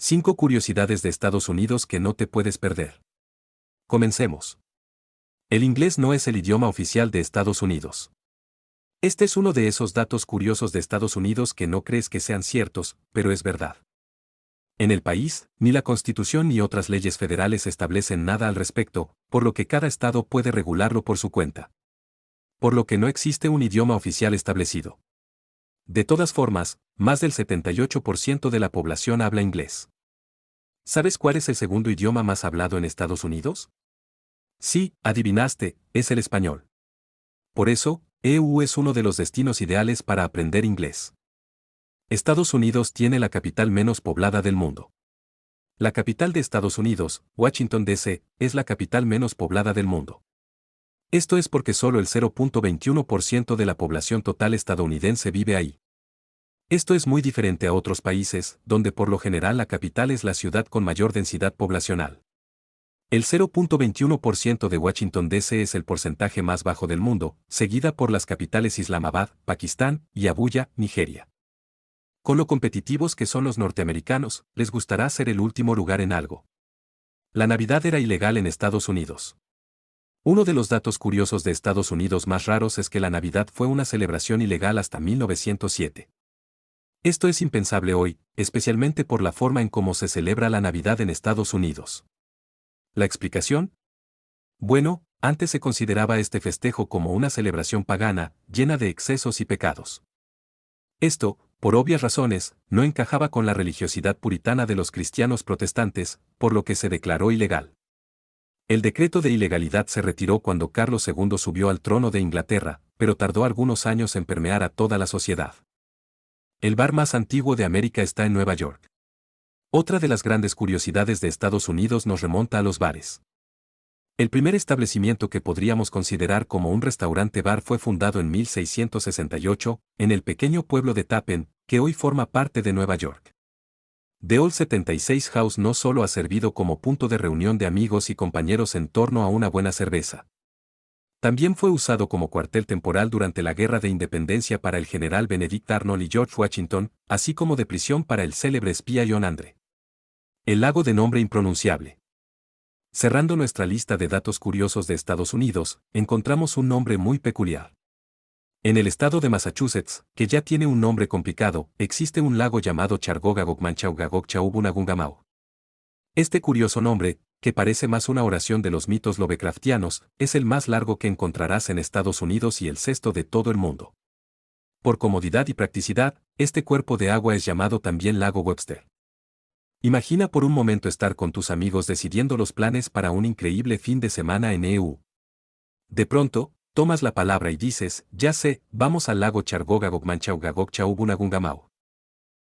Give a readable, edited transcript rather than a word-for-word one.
5 curiosidades de Estados Unidos que no te puedes perder. Comencemos. El inglés no es el idioma oficial de Estados Unidos. Este es uno de esos datos curiosos de Estados Unidos que no crees que sean ciertos, pero es verdad. En el país, ni la Constitución ni otras leyes federales establecen nada al respecto, por lo que cada estado puede regularlo por su cuenta. Por lo que no existe un idioma oficial establecido. De todas formas, más del 78% de la población habla inglés. ¿Sabes cuál es el segundo idioma más hablado en Estados Unidos? Sí, adivinaste, es el español. Por eso, EU es uno de los destinos ideales para aprender inglés. Estados Unidos tiene la capital menos poblada del mundo. La capital de Estados Unidos, Washington, D.C., es la capital menos poblada del mundo. Esto es porque solo el 0.21% de la población total estadounidense vive ahí. Esto es muy diferente a otros países, donde por lo general la capital es la ciudad con mayor densidad poblacional. El 0.21% de Washington, D.C. es el porcentaje más bajo del mundo, seguida por las capitales Islamabad, Pakistán, y Abuya, Nigeria. Con lo competitivos que son los norteamericanos, les gustará ser el último lugar en algo. La Navidad era ilegal en Estados Unidos. Uno de los datos curiosos de Estados Unidos más raros es que la Navidad fue una celebración ilegal hasta 1907. Esto es impensable hoy, especialmente por la forma en cómo se celebra la Navidad en Estados Unidos. ¿La explicación? Bueno, antes se consideraba este festejo como una celebración pagana, llena de excesos y pecados. Esto, por obvias razones, no encajaba con la religiosidad puritana de los cristianos protestantes, por lo que se declaró ilegal. El decreto de ilegalidad se retiró cuando Carlos II subió al trono de Inglaterra, pero tardó algunos años en permear a toda la sociedad. El bar más antiguo de América está en Nueva York. Otra de las grandes curiosidades de Estados Unidos nos remonta a los bares. El primer establecimiento que podríamos considerar como un restaurante-bar fue fundado en 1668, en el pequeño pueblo de Tappan, que hoy forma parte de Nueva York. The Old 76 House no solo ha servido como punto de reunión de amigos y compañeros en torno a una buena cerveza. También fue usado como cuartel temporal durante la Guerra de Independencia para el general Benedict Arnold y George Washington, así como de prisión para el célebre espía John Andre. El lago de nombre impronunciable. Cerrando nuestra lista de datos curiosos de Estados Unidos, encontramos un nombre muy peculiar. En el estado de Massachusetts, que ya tiene un nombre complicado, existe un lago llamado Chargogagogmanchaugagogchaubunagungamau. Este curioso nombre, que parece más una oración de los mitos lovecraftianos, es el más largo que encontrarás en Estados Unidos y el sexto de todo el mundo. Por comodidad y practicidad, este cuerpo de agua es llamado también Lago Webster. Imagina por un momento estar con tus amigos decidiendo los planes para un increíble fin de semana en EU. De pronto, tomas la palabra y dices, ya sé, vamos al lago Chargogagogmanchaugagogchaubunagungamau.